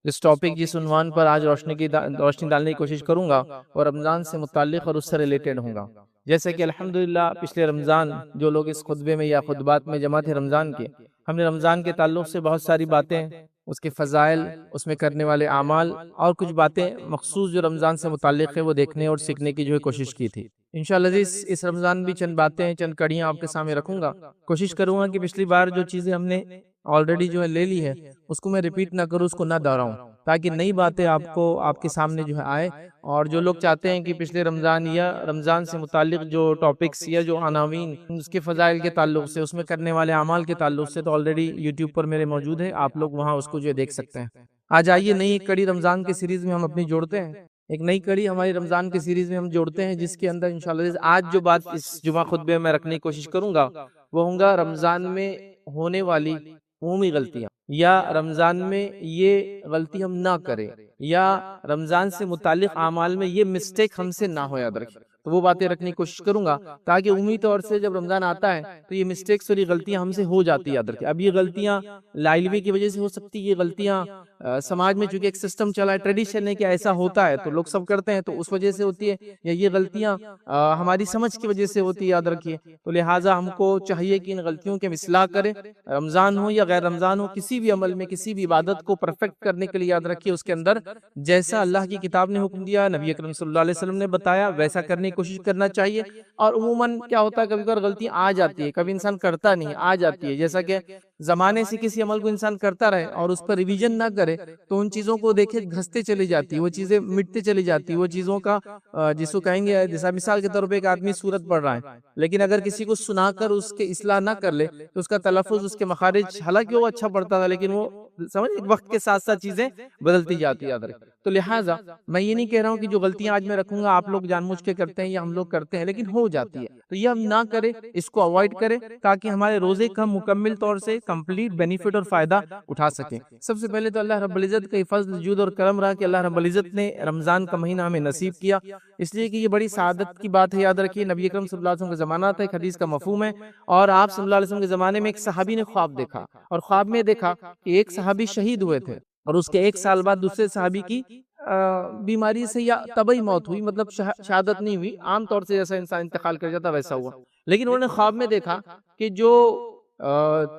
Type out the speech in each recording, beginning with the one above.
جس ٹاپک جس عنوان پر آج روشنی ڈالنے کی کوشش کروں گا اور رمضان سے متعلق اور اس سے ریلیٹڈ ہوں گا۔ جیسے کہ الحمدللہ پچھلے رمضان جو لوگ اس خطبے میں یا خطبات میں جمع تھے رمضان کے، ہم نے رمضان کے تعلق سے بہت ساری باتیں، اس کے فضائل، اس میں کرنے والے اعمال اور کچھ باتیں مخصوص جو رمضان سے متعلق ہے وہ دیکھنے اور سیکھنے کی کوشش کی تھی۔ انشاءاللہ اس رمضان بھی چند باتیں، چند کڑیاں آپ کے سامنے رکھوں گا۔ کوشش کروں گا کہ پچھلی بار جو چیزیں ہم نے آلریڈی لے لی ہے اس کو میں ریپیٹ نہ کروں، اس کو نہ دہراؤں، تاکہ نئی باتیں آپ کے سامنے آئے۔ اور جو لوگ چاہتے ہیں کہ پچھلے رمضان یا رمضان سے متعلق جو ٹاپکس یا جو عناوین اس کے فضائل کے تعلق سے، اس میں کرنے والے اعمال کے تعلق سے، تو آلریڈی یوٹیوب پر میرے موجود ہے، آپ لوگ وہاں اس کو دیکھ سکتے ہیں۔ آج آئیے نئی ایک کڑی رمضان کے سیریز میں ہم اپنی جوڑتے ہیں، ایک نئی کڑی ہماری رمضان کے سیریز میں ہم جوڑتے ہیں، جس کے اندر انشاءاللہ آج جو بات اس جمعہ خطبے میں رکھنے کی کوشش کروں گا وہ ہوں گا رمضان میں ہونے والی عمومی غلطیاں، یا رمضان میں یہ غلطی ہم نہ کریں، یا رمضان سے متعلق اعمال میں یہ مسٹیک ہم سے نہ ہو، یاد رکھیں۔ تو وہ باتیں رکھنے کی کوشش کروں گا تاکہ عمومی طور سے جب رمضان آتا ہے تو یہ مسٹیکس اور یہ غلطیاں ہم سے ہو جاتی، یاد رکھیں۔ اب یہ غلطیاں لا علمی کی وجہ سے ہو سکتی، یہ غلطیاں سماج میں چونکہ ایک سسٹم چلا ہے، ٹریڈیشن ہے کہ ایسا ہوتا ہے تو لوگ سب کرتے ہیں تو اس وجہ سے ہوتی ہے، یا یہ غلطیاں ہماری سمجھ کی وجہ سے ہوتی ہے، یاد رکھیے۔ تو لہٰذا ہم کو چاہیے کہ ان غلطیوں کے ہم اصلاح کریں، رمضان ہو یا غیر رمضان ہو، کسی بھی عمل میں، کسی بھی عبادت کو پرفیکٹ کرنے کے لیے یاد رکھیے اس کے اندر جیسا اللہ کی کتاب نے حکم دیا، نبی اکرم صلی اللہ علیہ وسلم نے بتایا، ویسا کرنے کی کوشش کرنا چاہیے۔ اور عموماً کیا ہوتا ہے، کبھی کبھار غلطیاں آ جاتی ہے، کبھی انسان کرتا نہیں، آ جاتی ہے، جیسا کہ زمانے سے کسی عمل کو انسان کرتا رہے اور اس پر ریویژن نہ کرے تو ان چیزوں کو دیکھے گھستے چلی جاتی، وہ چیزیں مٹتے چلی جاتی، وہ چیزوں کا جس کو کہیں گے، جیسا مثال کے طور پہ ایک آدمی سورت پڑھ رہا ہے، لیکن اگر کسی کو سنا کر اس کے اصلاح نہ کر لے تو اس کا تلفظ، اس کے مخارج، حالانکہ وہ اچھا پڑھتا تھا لیکن وہ سمجھ ایک وقت کے ساتھ ساتھ چیزیں بدلتی جاتی، یاد رکھیں۔ تو لہٰذا میں یہ نہیں کہہ رہا ہوں کہ جو غلطیاں آج میں رکھوں گا آپ لوگ جان بوجھ کے کرتے ہیں یا ہم لوگ کرتے ہیں، لیکن ہو جاتی ہے، تو یہ ہم نہ کریں، اس کو اوائڈ کریں تاکہ ہمارے روزے کا ہم مکمل طور سے کمپلیٹ بینیفٹ اور فائدہ اٹھا سکیں۔ سب سے پہلے تو اللہ رب العزت کا فضل، جود اور کرم رہا کہ اللہ رب العزت نے رمضان کا مہینہ ہمیں نصیب کیا، اس لیے کہ یہ بڑی سعادت کی بات ہے، یاد رکھیے۔ نبی اکرم صلی اللہ علیہ وسلم کا زمانہ تھا، ایک حدیث کا مفہوم ہے، اور آپ صلی اللہ علیہ وسلم کے زمانے میں ایک صحابی نے خواب دیکھا، اور خواب میں دیکھا کہ ایک صحابی شہید ہوئے تھے اور اس کے ایک سال بعد دوسرے صحابی کی بیماری سے یا طبعی موت ہوئی، مطلب شہادت نہیں ہوئی، عام طور سے جیسا انسان انتقال کر جاتا ویسا ہوا، لیکن انہوں نے خواب میں دیکھا کہ جو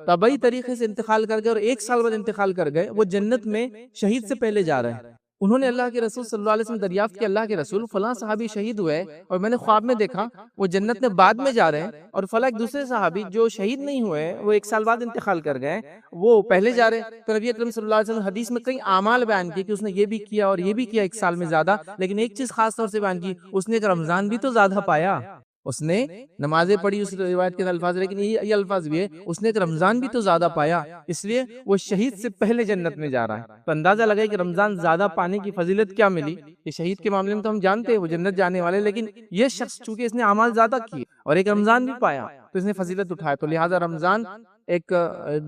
طبعی طریقے سے انتقال کر گئے اور ایک سال بعد انتقال کر گئے، وہ جنت میں شہید سے پہلے جا رہے ہیں۔ انہوں نے اللہ کے رسول صلی اللہ علیہ وسلم دریافت کیا، اللہ کے رسول فلاں صحابی شہید ہوئے اور میں نے خواب میں دیکھا وہ جنت میں بعد میں جا رہے ہیں، اور فلاں ایک دوسرے صحابی جو شہید نہیں ہوئے وہ ایک سال بعد انتقال کر گئے وہ پہلے جا رہے ہیں۔ تو نبی اکرم صلی اللہ علیہ وسلم حدیث میں کئی اعمال بیان کی کہ اس نے یہ بھی کیا اور یہ بھی کیا ایک سال میں زیادہ، لیکن ایک چیز خاص طور سے بیان کی، اس نے ایک رمضان بھی تو زیادہ پایا، اس نے نمازیں پڑھی اس روایت کے الفاظ، لیکن یہ الفاظ بھی ہے اس نے ایک رمضان بھی تو زیادہ پایا، اس لیے وہ شہید سے پہلے جنت میں جا رہا ہے۔ تو اندازہ لگائے کہ رمضان زیادہ پانے کی فضیلت کیا ملی۔ کہ شہید کے معاملے میں تو ہم جانتے ہیں وہ جنت جانے والے، لیکن یہ شخص چونکہ اس نے اعمال زیادہ کیے اور ایک رمضان بھی پایا تو اس نے فضیلت اٹھایا۔ تو لہٰذا رمضان ایک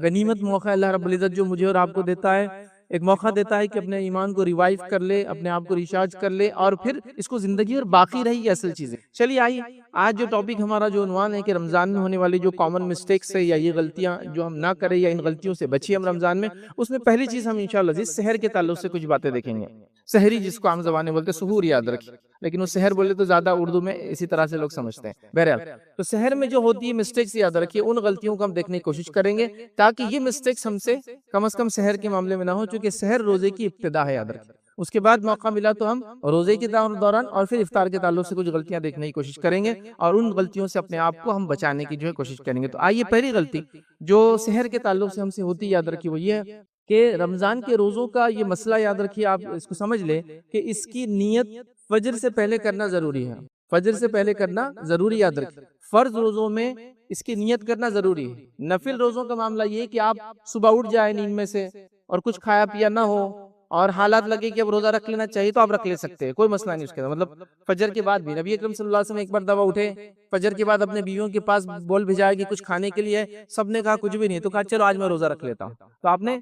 غنیمت موقع ہے، اللہ رب العزت جو مجھے اور آپ کو دیتا ہے، ایک موقع دیتا ہے کہ اپنے ایمان کو ریوائیو کر لے، اپنے آپ کو ریچارج کر لے اور پھر اس کو زندگی اور باقی رہی اصل چیزیں۔ چلیے آئیے آج جو ٹاپک ہمارا جو عنوان ہے کہ رمضان میں ہونے والی جو کامن مسٹیکس ہے یا یہ غلطیاں جو ہم نہ کریں یا ان غلطیوں سے بچیں ہم رمضان میں، اس میں پہلی چیز ہم انشاءاللہ سحر کے تعلق سے کچھ باتیں دیکھیں گے۔ سحری جس کو عام زبان میں بولتے ہیں، سحور یاد رکھیں، لیکن وہ سحر بولے تو زیادہ اردو میں اسی طرح سے لوگ سمجھتے ہیں۔ بہرحال تو سحر میں جو ہوتی ہے مسٹیکس یاد رکھیے، ان غلطیوں کو ہم دیکھنے کی کوشش کریں گے تاکہ یہ مسٹیکس ہم سے کم از کم سحر کے معاملے میں نہ ہو، چونکہ سحر روزے کی ابتدا ہے، یاد رکھیں۔ اس کے بعد موقع ملا تو ہم روزے کے دوران اور پھر افطار کے تعلق سے کچھ غلطیاں دیکھنے کی کوشش کریں گے اور ان غلطیوں سے اپنے آپ کو ہم بچانے کی کوشش کریں گے۔ تو آئیے پہلی غلطی جو سحر کے تعلق سے ہم سے ہوتی یاد رکھیے وہ یہ ہے کہ رمضان کے روزوں کا یہ مسئلہ یاد رکھیے، آپ اس کو سمجھ لیں کہ اس کی نیت فجر سے پہلے کرنا ضروری ہے، فجر سے پہلے کرنا ضروری، یاد رکھیے۔ فرض روزوں میں اس کی نیت کرنا ضروری ہے، نفل روزوں کا معاملہ یہ کہ آپ صبح اٹھ جائیں نیند میں سے اور کچھ کھایا پیا نہ ہو اور حالات لگے کہ اب روزہ رکھ لینا چاہیے تو آپ رکھ لے سکتے ہیں، کوئی مسئلہ نہیں اس کے اندر۔ مطلب فجر کے بعد بھی نبی اکرم صلی اللہ علیہ وسلم ایک بار دوا اٹھے، فجر کے بعد اپنے بیویوں کے پاس بول بھیجایا کہ کچھ کھانے کے لیے، سب نے کہا کچھ بھی نہیں، تو کہا چلو آج میں روزہ رکھ لیتا ہوں، تو آپ نے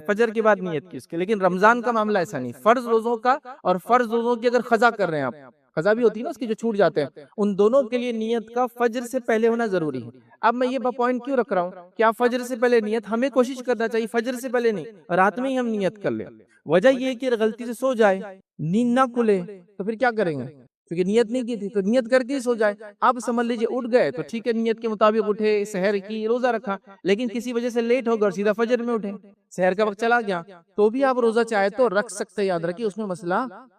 فجر کے بعد نیت کی اس کے۔ لیکن رمضان کا معاملہ ایسا نہیں، فرض روزوں کا، اور فرض روزوں کی اگر قضا کر رہے ہیں آپ قضا بھی ہوتی ہے نا اس کی جو چھوٹ جاتے ہیں، ان دونوں کے لیے نیت کا فجر سے پہلے ہونا ضروری ہے۔ اب میں یہ پوائنٹ کیوں رکھ رہا ہوں کہ آپ فجر سے پہلے نیت، ہمیں کوشش کرنا چاہیے فجر سے پہلے نہیں، رات میں ہی ہم نیت کر لیں۔ وجہ یہ ہے کہ غلطی سے سو جائے، نیند نہ کھلے تو پھر کیا کریں گے؟ کیونکہ نیت نہیں کی تھی تو نیت کر کے ہی سو جائے۔ آپ سمجھ لیجئے اٹھ گئے تو ٹھیک ہے، نیت کے مطابق اٹھے، سحر کی، روزہ رکھا، لیکن کسی وجہ سے لیٹ ہو گئے اور سیدھا فجر میں اٹھے، سحر کا وقت چلا گیا، تو بھی آپ روزہ چاہے تو رکھ سکتے، یاد رکھیے اس میں مسئلہ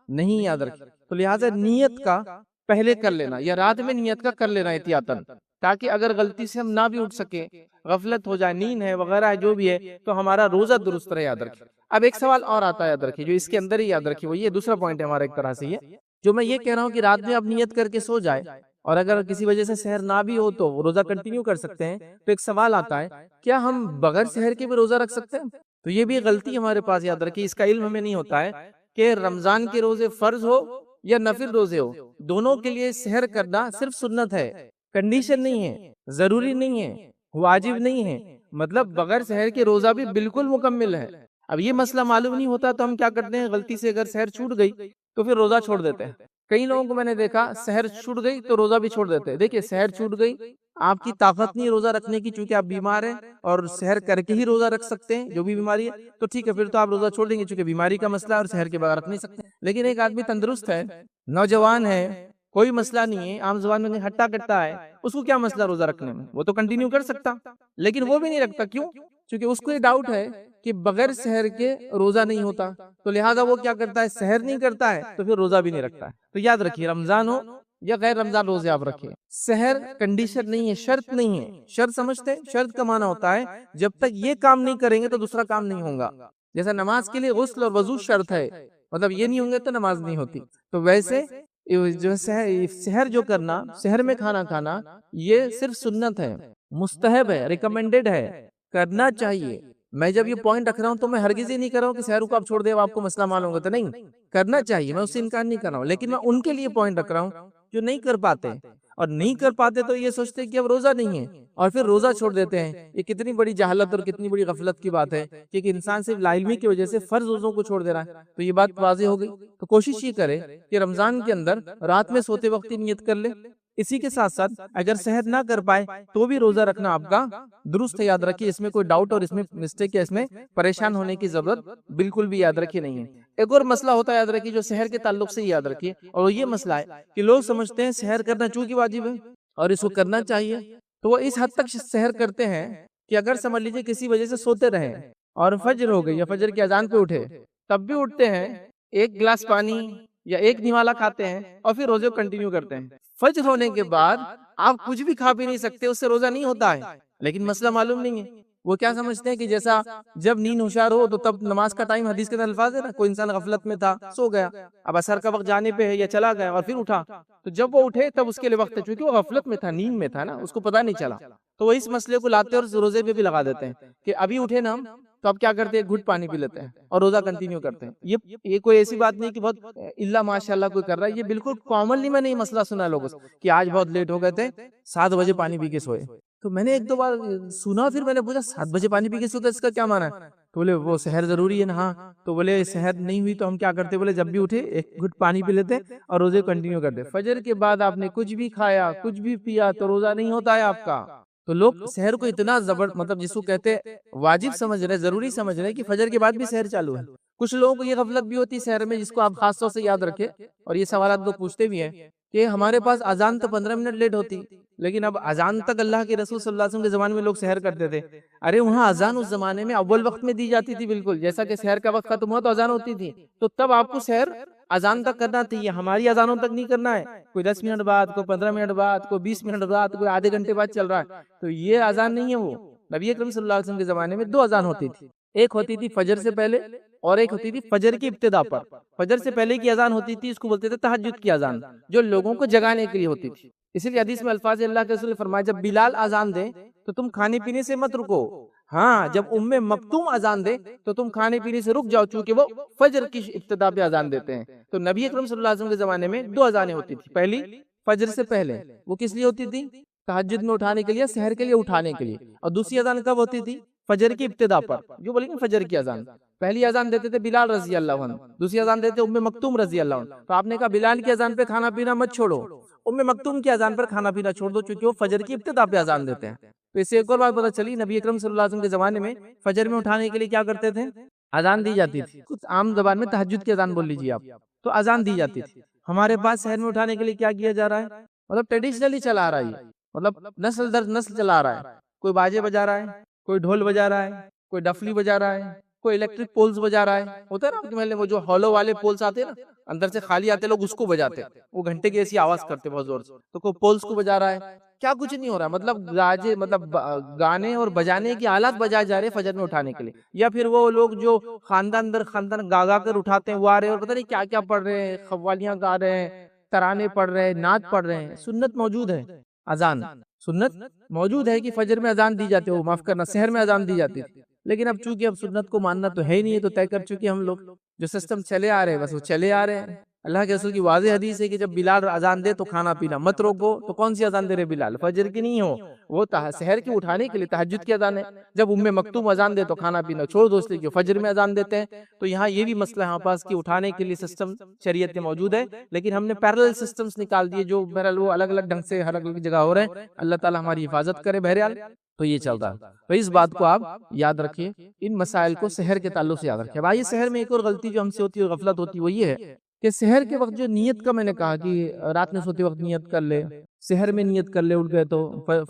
نہیں، یاد رکھیے۔ تو لہٰذا نیت کا پہلے کر لینا یا رات میں نیت کا کر لینا احتیاطاً، تاکہ اگر غلطی سے ہم نہ بھی اٹھ سکے، غفلت ہو جائے، نیند ہے وغیرہ ہے جو بھی ہے، تو ہمارا روزہ درست رہے، یاد رکھیے۔ اب ایک سوال اور آتا ہے، یاد رکھیے، جو اس کے اندر ہی یاد رکھیے، وہ یہ دوسرا پوائنٹ ہے ہمارا ایک طرح سے، یہ جو میں یہ کہہ رہا ہوں کہ رات میں آپ نیت کر کے سو جائے اور اگر کسی وجہ سے سحر نہ بھی ہو تو روزہ کنٹینیو کر سکتے ہیں، تو ایک سوال آتا ہے، کیا ہم بغیر سحر کے بھی روزہ رکھ سکتے ہیں؟ تو یہ بھی غلطی ہمارے پاس، یاد رکھیے، اس کا علم ہمیں نہیں ہوتا ہے کہ رمضان کے روزے فرض ہو یا نفل روزے ہو، دونوں کے لیے سحر کرنا صرف سنت ہے، کنڈیشن نہیں ہے، ضروری نہیں ہے، واجب نہیں ہے، مطلب بغیر سحر کے روزہ بھی بالکل مکمل ہے۔ اب یہ مسئلہ معلوم نہیں ہوتا تو ہم کیا کرتے ہیں، غلطی سے اگر سحر چھوٹ گئی تو پھر روزہ چھوڑ دیتے ہیں۔ کئی لوگوں کو میں نے دیکھا سحر چھوٹ گئی تو روزہ بھی چھوڑ دیتے ہیں۔ دیکھیے سحر چھوٹ گئی، آپ کی طاقت نہیں روزہ رکھنے کی، چونکہ آپ بیمار ہیں اور سحر کر کے ہی روزہ رکھ سکتے ہیں، جو بھی بیماری ہے تو ٹھیک ہے، پھر تو آپ روزہ چھوڑ دیں گے، چونکہ بیماری کا مسئلہ ہے اور سحر کے بغیر رکھ نہیں سکتے۔ لیکن ایک آدمی تندرست ہے، نوجوان ہے، کوئی مسئلہ نہیں ہے، عام زبان میں ہٹا کٹا ہے، اس کو کیا مسئلہ روزہ رکھنے میں، وہ تو کنٹینیو کر سکتا، لیکن وہ بھی نہیں رکھتا، کیوں؟ کیونکہ اس کو یہ ڈاؤٹ ہے کہ بغیر سحر کے روزہ نہیں ہوتا، تو لہٰذا وہ کیا کرتا ہے، سحر نہیں کرتا ہے تو پھر روزہ بھی نہیں رکھتا ہے۔ تو یاد رکھیے، رمضان ہو یا غیر رمضان روزے آپ رکھیں، سحر کنڈیشن نہیں ہے، شرط نہیں ہے۔ شرط سمجھتے ہیں؟ شرط کا معنی ہوتا ہے جب تک یہ کام نہیں کریں گے تو دوسرا کام نہیں ہوگا۔ جیسا نماز کے لیے غسل اور وضو شرط ہے، مطلب یہ نہیں ہوں گے تو نماز نہیں ہوتی، تو ویسے جو سحر جو کرنا، سحر میں کھانا کھانا، یہ صرف سنت ہے، مستحب ہے، ریکمینڈڈ ہے، کرنا چاہیے۔ میں جب یہ پوائنٹ رکھ رہا ہوں تو میں ہرگز ہی نہیں کر رہا ہوں کہ سحر کو آپ چھوڑ دیں، آپ کو مسئلہ معلوم ہوگا، تو نہیں، کرنا چاہیے، میں اس سے انکار نہیں کر رہا ہوں، لیکن میں ان کے لیے پوائنٹ رکھ رہا ہوں جو نہیں کر پاتے، اور نہیں کر پاتے تو یہ سوچتے ہیں کہ اب روزہ نہیں ہے اور پھر روزہ چھوڑ دیتے ہیں۔ یہ کتنی بڑی جہالت اور کتنی بڑی غفلت کی بات ہے کہ ایک انسان صرف لاعلمی کی وجہ سے فرض روزوں کو چھوڑ دے رہا ہے، تو یہ بات واضح ہو گئی۔ تو کوشش یہ کرے کہ رمضان کے اندر رات میں سوتے وقت ہی نیت کر لے، اسی کے ساتھ ساتھ اگر سحر نہ کر پائے تو بھی روزہ رکھنا آپ کا درست ہے، یاد رکھیے، اس میں کوئی ڈاؤٹ اور اس میں مسٹیک ہے، اس میں پریشان ہونے کی ضرورت بالکل بھی، یاد رکھیے، نہیں ہے۔ ایک اور مسئلہ ہوتا ہے، یاد رکھیے، جو سحر کے تعلق سے یاد رکھیے، اور یہ مسئلہ ہے کہ لوگ سمجھتے ہیں سحر کرنا چونکہ واجب ہے اور اس کو کرنا چاہیے، تو وہ اس حد تک سحر کرتے ہیں کہ اگر سمجھ لیجئے کسی وجہ سے سوتے رہے اور فجر ہو گئی یا فجر کی اذان پہ اٹھے، تب بھی اٹھتے ہیں، ایک گلاس پانی یا ایک نوالا کھاتے ہیں اور پھر روزے کو کنٹینیو کرتے ہیں۔ فجر ہونے کے بعد آپ کچھ بھی کھا بھی نہیں سکتے، اس سے روزہ نہیں ہوتا ہے، لیکن مسئلہ معلوم نہیں ہے۔ وہ کیا سمجھتے ہیں کہ جیسا جب نیند ہوشیار ہو تو تب نماز کا ٹائم، حدیث کے اندر الفاظ ہے نا، کوئی انسان غفلت میں تھا، سو گیا، اب عصر کا وقت جانے پہ ہے یا چلا گیا اور پھر اٹھا، تو جب وہ اٹھے تب اس کے لیے وقت ہے، چونکہ وہ غفلت میں تھا، نیند میں تھا نا، اس کو پتہ نہیں چلا، تو وہ اس مسئلے کو لاتے اور روزے پہ بھی لگا دیتے ہیں کہ ابھی اٹھے نا ہم، تو اب کیا کرتے ہیں، گھٹ پانی پی لیتے ہیں اور روزہ کنٹینیو کرتے ہیں۔ یہ کوئی ایسی بات نہیں کہ بہت اللہ ماشاءاللہ کوئی کر رہا ہے، یہ بالکل کامنلی میں نے یہ مسئلہ سنا لوگوں سے کہ آج بہت لیٹ ہو گئے تھے، 7 بجے پانی پی کے سوئے، تو میں نے ایک دو بار سنا، پھر میں نے پوچھا 7 بجے پانی پی کے سوتے، اس کا کیا معنی ہے؟ تو بولے وہ سحر ضروری ہے نا، ہاں، تو بولے سحر نہیں ہوئی تو ہم کیا کرتے، بولے جب بھی اٹھے ایک گھٹ پانی پی لیتے اور روزے کنٹینیو کرتے۔ فجر کے بعد آپ نے کچھ بھی کھایا، کچھ بھی پیا تو روزہ نہیں ہوتا ہے آپ کا۔ تو لوگ سحر کو اتنا مطلب جس کو کہتے واجب سمجھ رہے، ضروری سمجھ رہے کہ فجر کے بعد بھی سحر چالو ہے۔ کچھ لوگوں کو یہ غفلت بھی ہوتی ہے سحر میں، جس کو آپ خاص طور سے یاد رکھیں، اور یہ سوالات لوگ پوچھتے بھی ہیں کہ ہمارے پاس اذان تو 15 منٹ لیٹ ہوتی، لیکن اب اذان تک اللہ کے رسول صلی اللہ علیہ وسلم کے زمانے میں لوگ سحر کرتے تھے۔ ارے وہاں اذان اس زمانے میں اول وقت میں دی جاتی تھی، بالکل جیسا کہ سحر کا وقت ختم ہوا تو اذان ہوتی تھی، تو تب آپ کو سحر اذان تک کرنا تھی، ہماری اذانوں تک نہیں کرنا ہے، کوئی 10 منٹ بعد، کوئی 15 منٹ بعد، کوئی 20 منٹ بعد، کوئی آدھے گھنٹے بعد چل رہا ہے، تو یہ اذان نہیں ہے۔ وہ نبی اکرم صلی اللہ علیہ وسلم کے زمانے میں 2 اذان ہوتی تھی، ایک ہوتی تھی فجر سے پہلے اور ایک ہوتی تھی فجر کی ابتدا پر۔ فجر سے پہلے کی اذان ہوتی تھی، اس کو بولتے تھے تہجد کی اذان، جو لوگوں کو جگانے کے لیے ہوتی تھی۔ اسی لیے حدیث میں الفاظ اللہ کے رسول نے فرمایا جب بلال اذان دے تو تم کھانے پینے سے مت رکو، ہاں جب ام مکتوم اذان دے تو تم کھانے پینے سے رک جاؤ، چونکہ وہ فجر کی ابتدا پہ اذان دیتے ہیں۔ تو نبی اکرم صلی اللہ علیہ وسلم کے زمانے میں 2 اذانیں ہوتی تھی، پہلی فجر سے پہلے، وہ کس لیے ہوتی تھی؟ تہجد میں اٹھانے کے لیے، سحر کے لیے اٹھانے کے لیے، اور دوسری اذان کب ہوتی تھی؟ فجر کی ابتدا پر، جو بولیں گے فجر کی اذان۔ پہلی اذان دیتے تھے بلال رضی اللہ عنہ، دوسری اذان دیتے ام مکتوم رضی اللہ عنہ. تو آپ نے کہا بلال کی اذان پہ کھانا پینا مت چھوڑو، ام مکتوم کی اذان پر کھانا پینا چھوڑ دو، چونکہ وہ فجر کی ابتدا پہ اذان دیتے ہیں. تو اس سے ایک اور بات پتہ چلی، نبی اکرم صلی اللہ علیہ وسلم کے زمانے میں فجر میں اٹھانے کے لیے کیا کرتے تھے؟ اذان دی جاتی تھی. کچھ عام زبان میں تہجد کی اذان بول لیجیے آپ، تو اذان دی جاتی تھی. ہمارے پاس شہر میں اٹھانے کے لیے کیا کیا جا رہا ہے؟ مطلب ٹریڈیشنلی چلا آ رہا ہے، مطلب نسل در نسل چلا آ رہا ہے. کوئی باجے بجا رہا ہے، کوئی ڈھول بجا رہا ہے، کوئی ڈفلی بجا رہا ہے، کوئی الیکٹرک پولز بجا رہا ہے. ہوتا ہے نا آپ کے محلے میں جو ہالو والے پولز آتے ہیں نا، اندر سے خالی آتے لوگ اس کو بجاتے ہیں، وہ گھنٹے کی ایسی آواز کرتے بہت زور سے. تو کوئی پولز کو بجا رہا ہے. کیا کچھ نہیں ہو رہا، مطلب گانے اور بجانے کی آلات بجائے جا رہے ہیں فجر میں اٹھانے کے لیے. یا پھر وہ لوگ جو خاندان در خاندان گا گا کر اٹھاتے ہیں وہ آ رہے ہیں اور پتہ نہیں کیا کیا پڑھ رہے ہیں، قوالیاں گا رہے ہیں، ترانے پڑھ رہے ہیں، نعت پڑھ رہے ہیں. سنت موجود ہے، اذان سنت موجود ہے کہ فجر میں اذان دی جاتی ہے، وہ معاف کرنا سحر میں اذان دی جاتی تھی. لیکن اب چونکہ اب سنت کو ماننا تو ہے ہی نہیں ہے، تو طے کر چکے ہم لوگ جو سسٹم چلے آ رہے ہیں بس وہ چلے آ رہے ہیں. اللہ کے رسول کی واضح حدیث ہے کہ جب بلال اذان دے تو کھانا پینا مت روکو. تو کون سی اذان دے رہے بلال؟ فجر کی نہیں ہو، وہ سحر کی اٹھانے کے لیے تہجد کی اذان ہے. جب ام مکتوم اذان دے تو کھانا پینا چھوڑ دو، اس لیے کہ فجر میں اذان دیتے ہیں. تو یہاں یہ بھی مسئلہ ہمارے پاس کہ اٹھانے کے لیے سسٹم شریعت میں موجود ہے، لیکن ہم نے پیرلل سسٹمز نکال دیے جو بہرحال وہ الگ الگ ڈھنگ سے ہر الگ جگہ ہو رہے ہیں. اللہ تعالی ہماری حفاظت کرے. بہرحال تو یہ چل رہا ہے. تو اس بات کو آپ یاد رکھیے، ان مسائل کو سحر کے تعلق سے یاد رکھیے. بھائی سحر میں ایک اور غلطی جو ہم سے ہوتی ہے، غفلت ہوتی ہے، وہ یہ ہے کہ سحر کے وقت جو نیت کا میں نے کہا کہ رات میں سوتے وقت نیت کر لے، سحر میں نیت کر لے، اٹھ گئے تو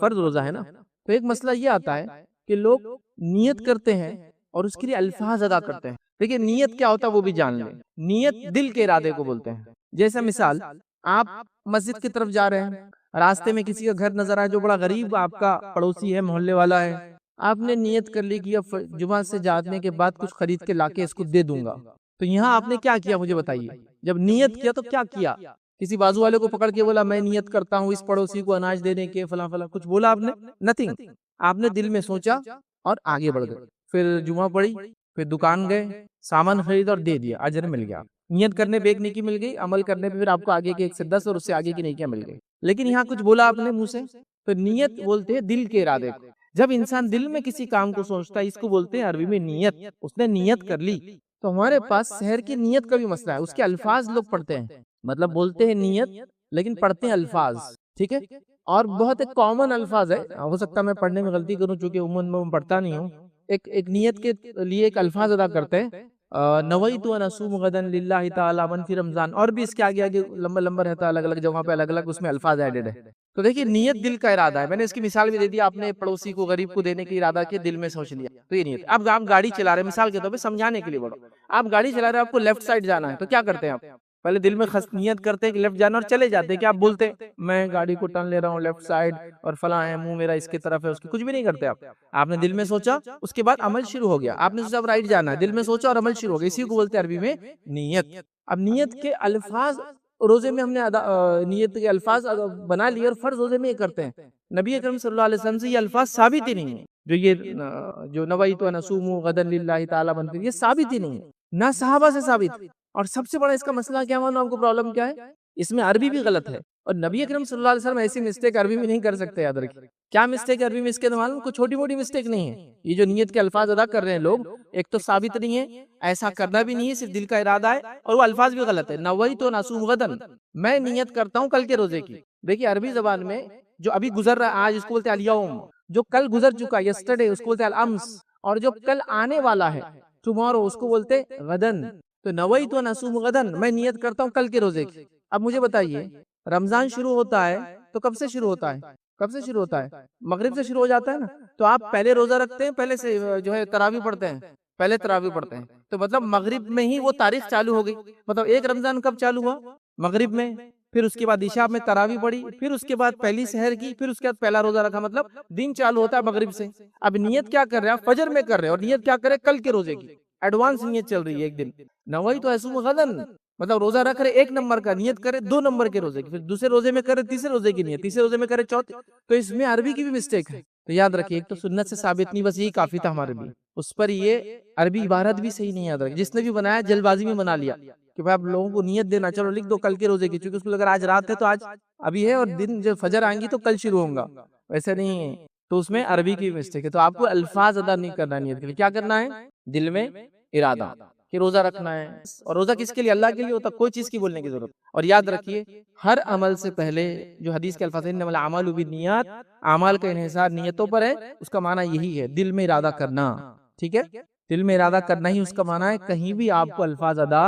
فرض روزہ ہے نا. تو ایک مسئلہ یہ آتا ہے کہ لوگ نیت کرتے ہیں اور اس کے لیے الفاظ ادا کرتے ہیں. دیکھیں نیت کیا ہوتا ہے وہ بھی جان لیں. نیت دل کے ارادے کو بولتے ہیں. جیسا مثال آپ مسجد کی طرف جا رہے ہیں، راستے میں کسی کا گھر نظر آئے جو بڑا غریب آپ کا پڑوسی ہے، محلے والا ہے، آپ نے نیت کر لی کہ اب جمعہ سے جانے کے بعد کچھ خرید کے لا کے اس کو دے دوں گا. تو یہاں آپ نے کیا کیا مجھے بتائیے؟ جب نیت کیا تو کیا کیا؟ کسی بازو والے کو پکڑ کے بولا میں نیت کرتا ہوں اس پڑوسی کو اناج دینے کے فلاں فلاں، کچھ بولا آپ نے؟ نتھنگ. آپ نے دل میں سوچا اور آگے بڑھ گئے. پھر جمعہ پڑھی، پھر دکان گئے، سامان خرید اور دے دیا، اجر مل گیا. نیت کرنے پہ ایک نیکی مل گئی، عمل کرنے پہ پھر آپ کو آگے کے 1 سے 10 اور اس سے آگے کی نیکیاں مل گئی. لیکن یہاں کچھ بولا آپ نے منہ سے. تو نیت بولتے ہیں دل کے ارادے کو. جب انسان دل میں کسی کام کو سوچتا ہے، اس کو بولتے ہیں عربی میں نیت. اس نے نیت کر لی. تو ہمارے پاس سحر کی نیت کا بھی مسئلہ ہے. اس کے الفاظ لوگ پڑھتے ہیں، مطلب بولتے ہیں نیت لیکن پڑھتے ہیں الفاظ. ٹھیک ہے، اور بہت ایک کامن الفاظ ہے، ہو سکتا ہے میں پڑھنے میں غلطی کروں چونکہ عموماً میں پڑھتا نہیں ہوں. ایک نیت کے لیے ایک الفاظ ادا کرتے ہیں، نویت ان اصوم غدا للہ تعالی من فی رمضان، اور بھی اس کے آگے لمبا لمبا رہتا ہے، الگ الگ جگہوں پہ الگ الگ اس میں الفاظ ایڈڈ ہے. تو دیکھیے نیت دل کا ارادہ ہے. میں نے اس کی مثال بھی دے دی، آپ نے پڑوسی کو غریب کو دینے کی ارادہ کیا، دل میں سوچ لیا، تو یہ نیت. اب آپ گاڑی چلا رہے ہیں، مثال کے طور پہ سمجھانے کے لیے بڑھو، آپ گاڑی چلا رہے ہیں، آپ کو لیفٹ سائڈ جانا ہے، تو کیا کرتے ہیں آپ؟ پہلے دل میں نیت کرتے ہیں کہ لیفٹ جانا اور چلے جاتے ہیں. کہ آپ بولتے ہیں میں گاڑی کو ٹرن لے رہا ہوں لیفٹ سائڈ اور فلاں ہے، منہ میرا اس کی طرف ہے، اس کی کچھ بھی نہیں کرتے آپ. آپ نے دل میں سوچا، اس کے بعد عمل شروع ہو گیا. آپ نے سوچا اب رائٹ جانا ہے، دل میں سوچا اور عمل شروع ہو گیا. اسی کو بولتے ہیں عربی میں نیت. اب نیت کے الفاظ روزے میں ہم نے نیت کے الفاظ بنا لیے اور فرض روزے میں یہ کرتے ہیں. نبی اکرم صلی اللہ علیہ وسلم سے یہ الفاظ ثابت ہی نہیں ہے، جو نویت ان اصوم غدا للہ تعالی من فی، یہ ثابت ہی نہیں ہے، نہ صحابہ سے ثابت. اور سب سے بڑا اس کا مسئلہ کیا معلوم آپ کو پرابلم کیا ہے؟ اس میں عربی بھی غلط ہے. اور نبی اکرم صلی اللہ علیہ وسلم ایسی مسٹیک عربی میں نہیں کر سکتے. یاد رکھیے کیا مسٹیک عربی میں اس کے معلوم، کوئی چھوٹی موٹی مسٹیک نہیں ہے. یہ جو نیت کے الفاظ ادا کر رہے ہیں لوگ، ایک تو ثابت نہیں ہے، ایسا کرنا بھی نہیں ہے، صرف دل کا ارادہ ہے، اور وہ الفاظ بھی غلط ہے. نویت ان اصوم غدا، میں نیت کرتا ہوں کل کے روزے کی. دیکھیے عربی زبان میں جو ابھی گزر رہا ہے آج، اس کو بولتے ہیں الیوم. جو کل گزر چکا یسٹرڈے، اس کو بولتے ہیں الامس. اور جو کل آنے والا ہے ٹمارو، اس کو بولتے ہیں غدن. تو نویت ان اصوم غدا، میں نیت کرتا ہوں کل کے روزے کی. اب مجھے بتائیے رمضان شروع ہوتا ہے تو کب سے شروع ہوتا ہے؟ کب سے شروع ہوتا ہے؟ مغرب سے شروع ہو جاتا ہے نا. تو آپ پہلے روزہ رکھتے ہیں، پہلے سے جو ہے تراویح پڑھتے ہیں، پہلے تراویح پڑھتے ہیں. تو مطلب مغرب میں ہی وہ تاریخ چالو ہو گئی. مطلب ایک رمضان کب چالو ہوا؟ مغرب میں. پھر اس کے بعد عشاء میں تراویح پڑھی، پھر اس کے بعد پہلی سحر کی، پھر اس کے بعد پہلا روزہ رکھا. مطلب دن چالو ہوتا ہے مغرب سے. اب نیت کیا کر رہے ہیں؟ فجر میں کر رہے ہیں، اور نیت کیا کرے؟ کل کے روزے کی. ایڈوانس نیت چل رہی ہے ایک دن. نویت اصوم غدا، مطلب روزہ رکھ رہے 1 نمبر کا، نیت کرے 2 نمبر کے روزے کی، پھر دوسرے روزے میں کرے تیسرے روزے کی نیت، تیسرے روزے میں کرے چوتھے. تو اس میں عربی کی بھی مسٹیک ہے. تو یاد رکھیے ایک تو سنت سے ثابت نہیں، بس یہی کافی تھا ہمارے لیے. اس پر یہ عربی عبارت بھی صحیح نہیں یاد رکھی. جس نے بھی بنایا جلد بازی میں بنا لیا کہ بھائی آپ لوگوں کو نیت دینا، چلو لکھ دو کل کے روزے کی، چونکہ اس کو اگر آج رات ہے تو آج ابھی ہے، اور دن جو فجر آئیں گی تو کل شروع ہوں گا. ویسے نہیں ہے. تو اس میں عربی کی مسٹیک ہے. تو آپ کو الفاظ ادا نہیں کرنا نیت کے لیے. کیا کرنا ہے؟ دل میں ارادہ کہ روزہ رکھنا ہے. اور روزہ کس کے لیے؟ اللہ کے لیے ہوتا، کوئی چیز کی بولنے کی ضرورت. اور یاد رکھیے ہر عمل سے پہلے جو حدیث کے الفاظ ہیں انما الاعمال بالنیات، اعمال کا انحصار نیتوں پر ہے، اس کا معنی یہی ہے دل میں ارادہ کرنا. ٹھیک ہے، دل میں ارادہ کرنا ہی اس کا معنی ہے، کہیں بھی آپ کو الفاظ ادا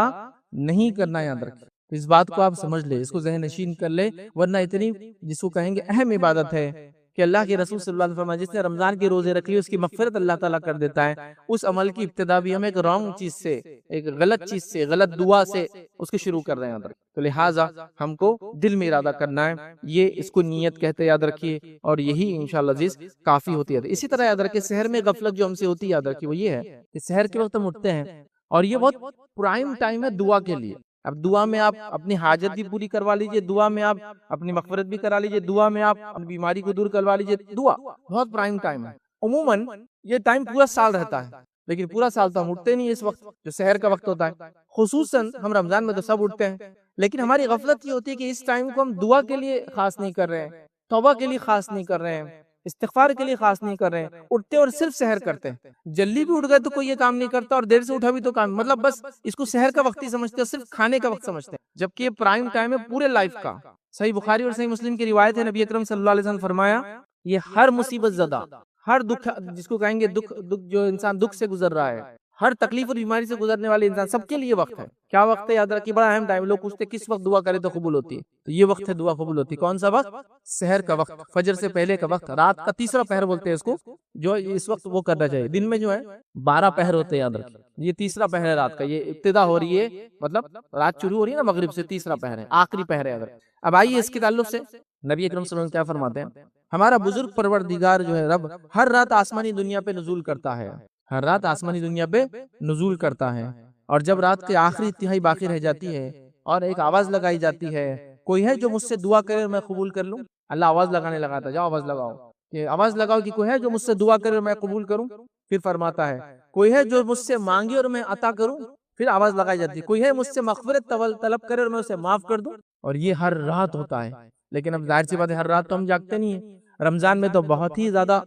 نہیں کرنا. یاد رکھیں اس بات کو، آپ سمجھ لے، اس کو ذہن نشین کر لے، ورنہ اتنی جس کو کہیں گے اہم عبادت ہے کہ اللہ کے رسول صلی اللہ علیہ وسلم جس نے رمضان کے روزے رکھ لی اس کی مغفرت اللہ تعالیٰ کر دیتا ہے. اس عمل کی ابتدا بھی ہم ایک رانگ چیز سے، ایک غلط چیز سے، غلط دعا سے اس کی شروع کر رہے ہیں. تو لہٰذا ہم کو دل میں ارادہ کرنا ہے، یہ اس کو نیت کہتے ہیں. یاد رکھیے، اور یہی انشاءاللہ عزیز کافی ہوتی ہے. اسی طرح یاد رکھیے سحر میں غفلت جو ہم سے ہوتی ہے، یاد رکھیے وہ یہ ہے کہ سحر کے وقت ہم اٹھتے ہیں اور یہ بہت پرائم ٹائم ہے دعا کے لیے. اب دعا میں آپ اپنی حاجت بھی پوری کروا لیجئے، دعا میں آپ اپنی مغفرت بھی کرا لیجئے، دعا میں آپ اپنی بیماری کو دور کروا لیجئے. دعا بہت پرائم ٹائم ہے. عموماً یہ ٹائم پورا سال رہتا ہے، لیکن پورا سال تو ہم اٹھتے نہیں اس وقت جو سحر کا وقت ہوتا ہے. خصوصاً ہم رمضان میں تو سب اٹھتے ہیں، لیکن ہماری غفلت یہ ہوتی ہے کہ اس ٹائم کو ہم دعا کے لیے خاص نہیں کر رہے ہیں، توبہ کے لیے خاص نہیں کر رہے ہیں، استغفار کے لیے خاص نہیں کر رہے ہیں. اٹھتے اور صرف سحر کرتے ہیں. جلدی بھی اٹھ گئے تو کوئی یہ کام نہیں کرتا، اور دیر سے اٹھا بھی تو کام، مطلب بس اس کو سحر کا وقت ہی سمجھتے ہیں، صرف کھانے کا وقت سمجھتے ہیں، جبکہ یہ پرائم ٹائم ہے پورے لائف کا. صحیح بخاری اور صحیح مسلم کی روایت ہے، نبی اکرم صلی اللہ علیہ وسلم فرمایا یہ ہر مصیبت زدہ، ہر دکھ، جس کو کہیں گے دکھ جو انسان دکھ سے گزر رہا ہے، ہر تکلیف اور بیماری سے گزرنے والے انسان سب کے لیے وقت ہے. کیا وقت ہے؟ یاد رکھیے بڑا اہم ٹائم. لوگ پوچھتے کس وقت دعا کرے تو قبول ہوتی ہے، تو یہ وقت ہے دعا قبول ہوتی ہے. کون سا وقت؟ سحر کا وقت، فجر سے پہلے کا وقت، رات کا تیسرا پہر بولتے ہیں اس کو، جو اس وقت وہ کرنا چاہیے. دن میں جو ہے 12 پہر ہوتے ہیں، یاد رکھیے یہ تیسرا پہر ہے رات کا. یہ ابتدا ہو رہی ہے، مطلب رات شروع ہو رہی ہے نا مغرب سے، تیسرا پہر ہے، آخری پہر ہے. یاد رکھیے. اب آئیے اس کے تعلق سے نبی اکرم صلی اللہ علیہ وسلم کیا فرماتے ہیں. ہمارا بزرگ پروردگار جو ہے رب ہر رات آسمانی دنیا پہ نزول کرتا ہے، ہر رات آسمانی دنیا پہ نزول کرتا ہے. اور جب رات کے آخری تہائی باقی رہ جاتی ہے اور ایک آواز لگائی جاتی ہے، کوئی ہے جو مجھ سے دعا کرے اور میں قبول کر لوں. اللہ آواز لگانے لگا تھا، جاؤ آواز لگاؤ، کہ آواز لگاؤ کہ کوئی ہے جو مجھ سے دعا کرے اور میں قبول کروں. پھر فرماتا ہے کوئی ہے جو مجھ سے مانگے اور میں عطا کروں. پھر آواز لگائی جاتی ہے کوئی ہے مجھ سے مغفرت طلب کرے اور میں اسے معاف کر دوں. اور یہ ہر رات ہوتا ہے. لیکن اب ظاہر سی بات ہے ہر رات تو ہم جاگتے نہیں ہیں. رمضان میں تو بہت ہی زیادہ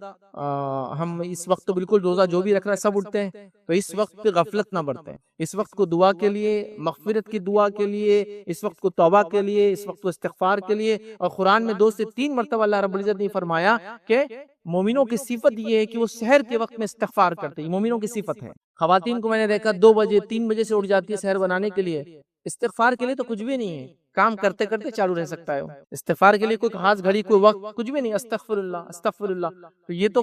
ہم اس وقت تو بالکل روزہ جو بھی رکھ رہا ہے سب اٹھتے ہیں، تو اس وقت پہ غفلت نہ برتیں. اس وقت کو دعا کے لیے، مغفرت کی دعا کے لیے، اس وقت کو توبہ کے لیے، اس وقت کو استغفار کے لیے. اور قرآن میں 2 سے 3 مرتبہ اللہ رب العزت نے فرمایا کہ مومنوں کی صفت یہ ہے کہ وہ سحر کے وقت میں استغفار کرتے ہیں. مومنوں کی صفت ہے. خواتین کو میں نے دیکھا 2 بجے 3 بجے سے اٹھ جاتی ہے سحر بنانے کے لیے. استغفار کے لیے تو کچھ بھی نہیں ہے، کام کرتے کرتے چالو رہ سکتا ہے. استغفار کے لیے کوئی خاص گھڑی، کوئی وقت، کچھ بھی نہیں. استغفر اللہ استغفر اللہ. تو یہ تو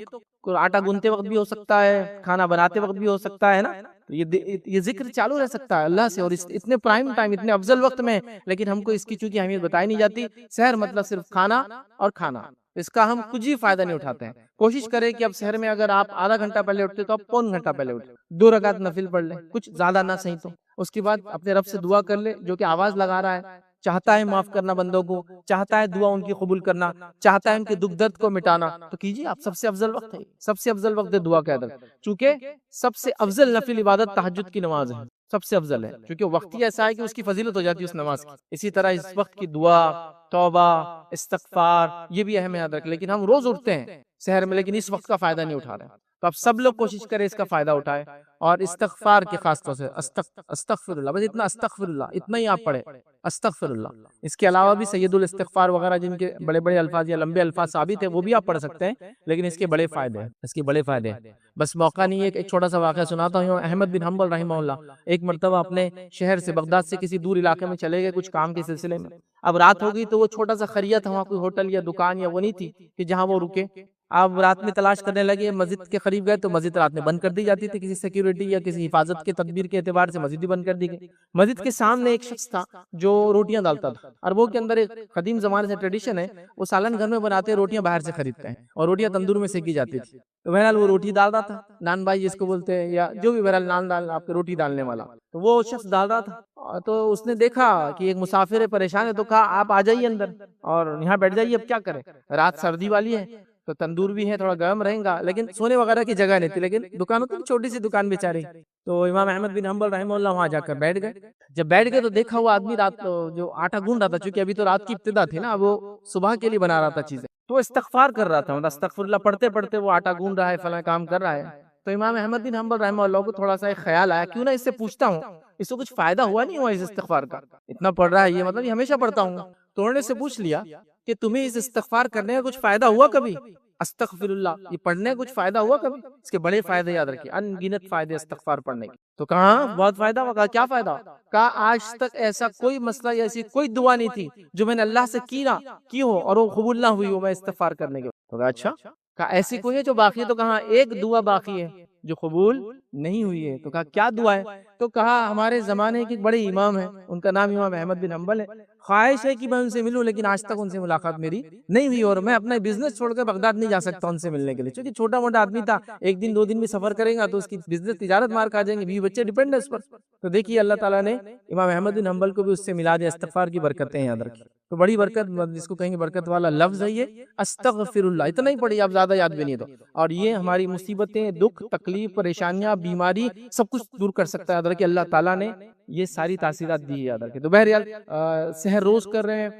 آٹا گونتے وقت بھی ہو سکتا ہے، کھانا بناتے وقت بھی ہو سکتا ہے نا. تو یہ ذکر چالو رہ سکتا ہے اللہ سے، اور اتنے پرائم ٹائم، اتنے افضل وقت میں. لیکن ہم کو اس کی چونکہ اہمیت بتائی نہیں جاتی. سحر مطلب صرف کھانا اور کھانا، اس کا ہم کچھ ہی فائدہ نہیں اٹھاتے ہیں. کوشش کریں کہ اب سحر میں اگر آپ آدھا گھنٹہ پہلے اٹھتے تو آپ پون گھنٹہ پہلے اٹھیں، 2 رکعت نفل پڑھ لیں، کچھ زیادہ نہ صحیح تو. اس کے بعد اپنے رب سے دعا کر لے جو کہ آواز لگا رہا ہے، چاہتا ہے معاف کرنا بندوں کو، چاہتا ہے دعا ان کی قبول کرنا، چاہتا ہے ان کے دکھ درد کو مٹانا. تو کیجیے آپ، سب سے افضل وقت ہے، سب سے افضل وقت ہے دعا کا. چونکہ سب سے افضل نفل عبادت تہجد کی نماز ہے، سب سے افضل ہے، کیونکہ وقت ہی ایسا ہے کہ اس کی فضیلت ہو جاتی ہے اس نماز کی. اسی طرح اس وقت کی دعا، توبہ، استغفار یہ بھی اہم یاد رکھ. لیکن ہم روز اٹھتے ہیں سحر میں، لیکن اس وقت کا فائدہ نہیں اٹھا رہے. تو اب سب لوگ کوشش کریں اس کا فائدہ اٹھائے، اور استغفار کے خاص طور سے استغفر اللہ، بس اتنا استغفر اللہ اتنا ہی آپ پڑھیں، استغفر اللہ. اس کے علاوہ بھی سید الاستغفار وغیرہ جن کے بڑے بڑے الفاظ یا لمبے الفاظ ثابت ہیں وہ بھی آپ پڑھ سکتے ہیں، لیکن اس کے بڑے فائدے ہیں، اس کے بڑے فائدے ہیں. بس موقع نہیں ہے کہ ایک چھوٹا سا واقعہ سناتا ہوں. احمد بن حنبل رحمہ اللہ ایک مرتبہ اپنے شہر سے، بغداد سے کسی دور علاقے میں چلے گئے کچھ کام کے سلسلے میں. اب رات ہو گئی تو وہ چھوٹا سا خریہ تھا، وہاں کوئی ہوٹل یا دکان یا وہ نہیں تھی کہ جہاں وہ رکے. آپ رات میں تلاش کرنے لگے، مسجد کے قریب گئے تو مسجد رات میں بند کر دی جاتی تھی، کسی سیکیورٹی یا کسی حفاظت کے تدبیر کے اعتبار سے مسجد ہی بند کر دی گئی. مسجد کے سامنے ایک شخص تھا جو روٹیاں ڈالتا تھا، اور وہ کے اندر ایک قدیم زمانے سے ٹریڈیشن ہے، وہ سالن گھر میں بناتے ہیں، روٹیاں باہر سے خریدتے ہیں، اور روٹیاں تندور میں سیکی جاتی تھی. تو بہرحال وہ روٹی ڈال رہا تھا، نان بھائی جس کو بولتے ہیں، یا جو بھی بہرحال نان ڈال آپ کے روٹی ڈالنے والا. تو وہ شخص ڈال رہا تھا، تو اس نے دیکھا کہ ایک مسافر ہے پریشان ہے، تو کہا آپ آ جائیے اندر اور یہاں بیٹھ جائیے. اب کیا کریں، رات سردی والی ہے تو تندور بھی ہے، تھوڑا گرم رہیں گا، لیکن سونے وغیرہ کی جگہ نہیں تھی. لیکن دکانوں کی چھوٹی سی دکان بیچاری. تو امام احمد بن حنبل رحمہ اللہ وہاں جا کر بیٹھ گئے. جب بیٹھ گئے تو دیکھا وہ آدمی رات جو آٹا گوندھ رہا تھا، چونکہ ابھی تو رات کی ابتدا تھی نا، وہ صبح کے لیے بنا رہا تھا چیزیں، تو استغفار کر رہا تھا، مطلب استغفر اللہ پڑھتے پڑھتے وہ آٹا گوندھ رہا ہے، فلاں کام کر رہا ہے. تو امام احمد بن حنبل رحمہ اللہ کو تھوڑا سا ایک خیال آیا، کیوں نہ اس سے پوچھتا ہوں، اس کو کچھ فائدہ ہوا نہیں ہوا اس استغفار کا، اتنا پڑھ رہا ہے یہ، مطلب یہ ہمیشہ پڑھتا ہوں. تو انہوں نے سے پوچھ لیا کہ تمہیں اس استغفار کرنے کا کچھ فائدہ ہوا کبھی؟ استغفر اللہ یہ پڑھنے کا کچھ فائدہ ہوا کبھی؟ اس کے بڑے فائدے یاد رکھیے، ان گنت فائدے استغفار پڑھنے کے. تو کہا بہت فائدہ ہوا. کہا کیا فائدہ؟ کہا آج تک ایسا کوئی مسئلہ یا ایسی کوئی دعا نہیں تھی جو میں نے اللہ سے کی ہو اور وہ قبول نہ ہوئی ہو میں استغفار کرنے کے. تو کہا اچھا. کہا ایسی کوئی ہے جو باقی ہے؟ تو کہا ایک دعا باقی ہے جو قبول نہیں ہوئی ہے. تو کہا کیا دعا ہے؟ تو کہا ہمارے زمانے کے بڑے امام ہیں، ان کا نام امام احمد بن حنبل ہے، خواہش ہے کہ میں ان سے ملوں لیکن آج تک ان سے ملاقات میری نہیں ہوئی، اور میں اپنا بزنس چھوڑ کر بغداد نہیں جا سکتا ان سے ملنے کے لیے، کیونکہ چھوٹا موٹا آدمی تھا، ایک دن 2 دن بھی سفر کرے گا تو اس کی بزنس تجارت مار کھا جائیں گے، بیوی بچے ڈیپینڈ ہے اس پر. تو دیکھیے اللہ تعالیٰ نے امام احمد بن حنبل کو بھی اس سے ملا دیا. استغفار کی برکتیں یاد رکھیں. تو بڑی برکت، جس کو کہیں گے برکت والا لفظ ہے یہ استغفر اللہ. اتنا ہی پڑھیے، آپ زیادہ یاد بھی نہیں. تو اور یہ ہماری مصیبتیں، دکھ، تکلیف، پریشانیاں، بیماری سب کچھ دور کر سکتا ہے. یاد رکھیں اللہ تعالیٰ نے یہ ساری تاثیرات دی ہے. یاد رکھیں. تو بہرحال سحر روز کر رہے ہیں،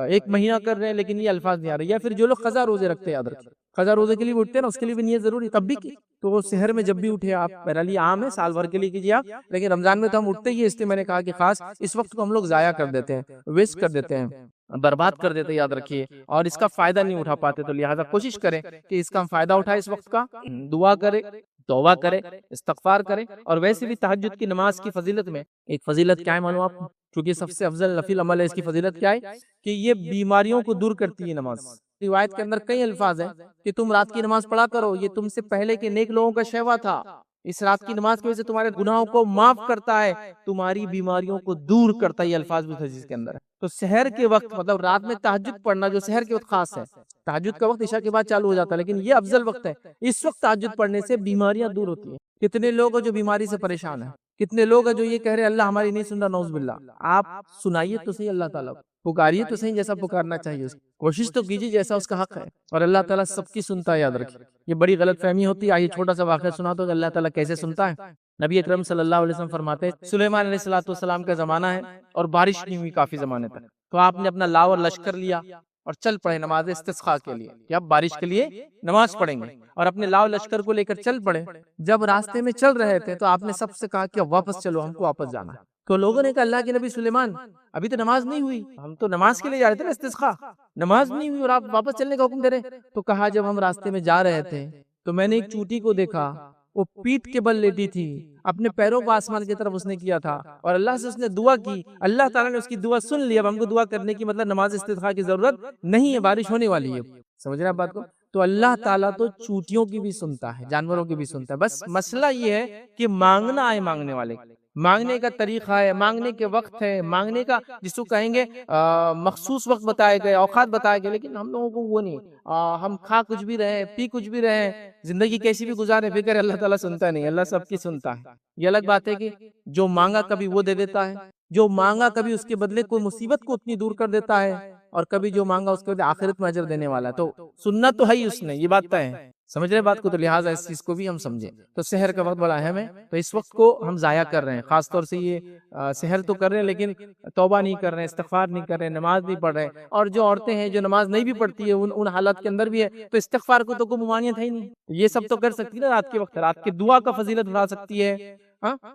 1 مہینہ کر رہے ہیں لیکن یہ الفاظ نہیں آ رہے. یا پھر جو لوگ قضا روزے رکھتے ہیں، یاد رکھیں قضا روزے کے لیے بھی اٹھتے ہیں نا، اس کے لیے بھی نیت ضروری تب بھی کی. تو وہ سحر میں جب بھی اٹھے آپ، بہرحال یہ عام ہے، سال بھر کے لیے کیجیے آپ، لیکن رمضان میں تو ہم اٹھتے ہی ہے، اس لیے میں نے کہا کہ خاص اس وقت کو ہم لوگ ضائع کر دیتے ہیں، ویسٹ کر دیتے ہیں، برباد کر دیتے ہیں. یاد رکھیے. اور اس کا فائدہ نہیں اٹھا پاتے، تو لہٰذا کوشش کریں کہ اس کا ہم فائدہ اٹھائیں. اس وقت کا دعا کرے، توبہ کرے، استغفار کرے. اور ویسے بھی تہجد کی نماز کی فضیلت میں ایک فضیلت کیا ہے معلوم آپ کو؟ کیونکہ سب سے افضل نفل عمل ہے، اس کی فضیلت کیا ہے کہ یہ بیماریوں کو دور کرتی ہے نماز. روایت کے اندر کئی الفاظ ہیں کہ تم رات کی نماز پڑھا کرو، یہ تم سے پہلے کے نیک لوگوں کا شیوا تھا، اس رات کی نماز کی وجہ سے تمہارے گناہوں کو معاف کرتا ہے، تمہاری بیماریوں کو دور کرتا ہے. یہ الفاظ بھی حدیث کے اندر ہے. تو سحر کے وقت، مطلب رات میں تہجد پڑھنا جو سحر کے وقت خاص ہے، تہجد کا وقت عشاء کے بعد چالو ہو جاتا ہے لیکن یہ افضل وقت ہے. اس وقت تہجد پڑھنے سے بیماریاں دور ہوتی ہیں. کتنے لوگ ہیں جو بیماری سے پریشان ہیں، کتنے لوگ ہیں جو یہ کہہ رہے ہیں اللہ ہماری نہیں سن رہا، نعوذ باللہ. آپ سنائیے تو صحیح اللہ تعالیٰ کو، پکاریے تو صحیح جیسا پکارنا چاہیے، اس کوشش تو کیجیے جیسا اس کا حق ہے، اور اللہ تعالیٰ سب کی سنتا ہے. یاد رکھیے یہ بڑی غلط فہمی ہوتی ہے. آئیے چھوٹا سا واقعہ سنا تو کہ اللہ تعالیٰ کیسے سنتا ہے. نبی اکرم صلی اللہ علیہ وسلم فرماتے ہیں سلیمان علیہ السلام کا زمانہ ہے اور بارش نہیں ہوئی کافی زمانے تک، تو آپ نے اپنا لاؤ اور لشکر لیا اور چل پڑے نماز استسقاء کے لیے کہ اب بارش کے لیے نماز پڑھیں گے، اور اپنے لاؤ لشکر کو لے کر چل پڑے. جب راستے میں چل رہے تھے تو آپ نے سب سے کہا کہ اب واپس چلو، ہم کو واپس جانا ہے. تو لوگوں نے کہا اللہ کے نبی سلیمان ابھی تو نماز نہیں ہوئی، ہم تو نماز کے لیے جا رہے تھے نا استسقاء، نماز نہیں ہوئی اور آپ واپس چلنے کا حکم دے رہے. تو کہا جب ہم راستے میں جا رہے تھے تو میں نے ایک چوٹی کو دیکھا، وہ پیٹھ کے بل لیٹی تھی، اپنے پیروں کو آسمان کی طرف اس نے کیا تھا اور اللہ سے اس نے دعا کی، اللہ تعالیٰ نے اس کی دعا سن لی. اب ہم کو دعا کرنے کی مطلب نماز استسقاء کی ضرورت نہیں ہے، بارش ہونے والی ہے. سمجھ رہے ہیں بات کو؟ تو اللہ تعالیٰ تو چوٹیوں کی بھی سنتا ہے، جانوروں کی بھی سنتا ہے. بس مسئلہ یہ ہے کہ مانگنا آئے مانگنے والے، مانگنے کا طریقہ ہے، مانگنے کے وقت ہے، مانگنے کا جس کو کہیں گے مخصوص وقت بتائے گئے، اوقات بتائے گئے، لیکن ہم لوگوں کو وہ نہیں. ہم کھا کچھ بھی رہے، پی کچھ بھی رہے، زندگی کیسی بھی گزارے، فکر اللہ تعالیٰ سنتا نہیں. اللہ سب کی سنتا ہے. یہ الگ بات ہے کہ جو مانگا کبھی وہ دے دیتا ہے، جو مانگا کبھی اس کے بدلے کوئی مصیبت کو اتنی دور کر دیتا ہے، اور کبھی جو مانگا اس کے بدلے آخرت میں اجر دینے والا ہے. تو سننا تو ہے ہی اس نے، یہ بات طے ہے. سمجھ رہے بات کو؟ تو لہٰذا اس چیز کو بھی ہم سمجھیں. تو سحر کا وقت بڑا اہم ہے، تو اس وقت کو ہم ضائع کر رہے ہیں. خاص طور سے یہ سحر تو کر رہے ہیں لیکن توبہ نہیں کر رہے ہیں، استغفار نہیں کر رہے ہیں، نماز نہیں پڑھ رہے ہیں. اور جو عورتیں ہیں جو نماز نہیں بھی پڑھتی ہے ان حالات کے اندر بھی ہے، تو استغفار کو تو کوئی ممانعت ہے ہی نہیں. یہ سب تو کر سکتی ہے نا رات کے وقت، رات کی دعا کا فضیلت اٹھا سکتی ہے،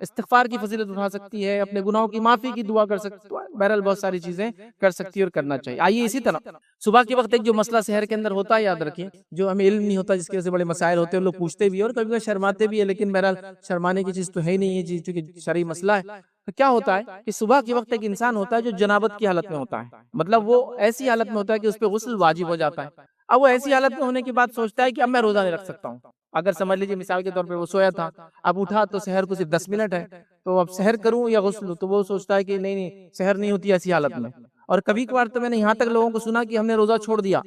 استغفار کی فضیلت اٹھا سکتی ہے، اپنے گناہوں کی معافی کی دعا کر سکتی ہے. بہرحال بہت ساری چیزیں کر سکتی ہے اور کرنا چاہیے. آئیے اسی طرح صبح کے وقت ایک جو مسئلہ سحر کے اندر ہوتا ہے، یاد رکھیں، جو ہمیں علم نہیں ہوتا، جس کی وجہ سے بڑے مسائل ہوتے ہیں، لوگ پوچھتے بھی ہیں اور کبھی کبھی شرماتے بھی ہیں، لیکن بہرحال شرمانے کی چیز تو ہے ہی نہیں، یہ چیز چونکہ شرعی مسئلہ ہے. تو کیا ہوتا ہے کہ صبح کے وقت ایک انسان ہوتا ہے جو جنابت کی حالت میں ہوتا ہے، مطلب وہ ایسی حالت میں ہوتا ہے کہ اس پہ غسل واجب ہو جاتا ہے. اب وہ ایسی حالت میں ہونے کے بعد سوچتا ہے کہ اب میں روزہ نہیں رکھ سکتا ہوں. اگر سمجھ لیجیے مثال کے طور پہ وہ سویا تھا، اب اٹھا تو سحر کو صرف 10 منٹ ہے، تو اب سحر کروں یا غسل؟ تو وہ سوچتا ہے کہ نہیں سحر نہیں ہوتی ایسی حالت میں. اور کبھی کبھار تو میں نے یہاں تک لوگوں کو سنا کہ ہم نے روزہ چھوڑ دیا.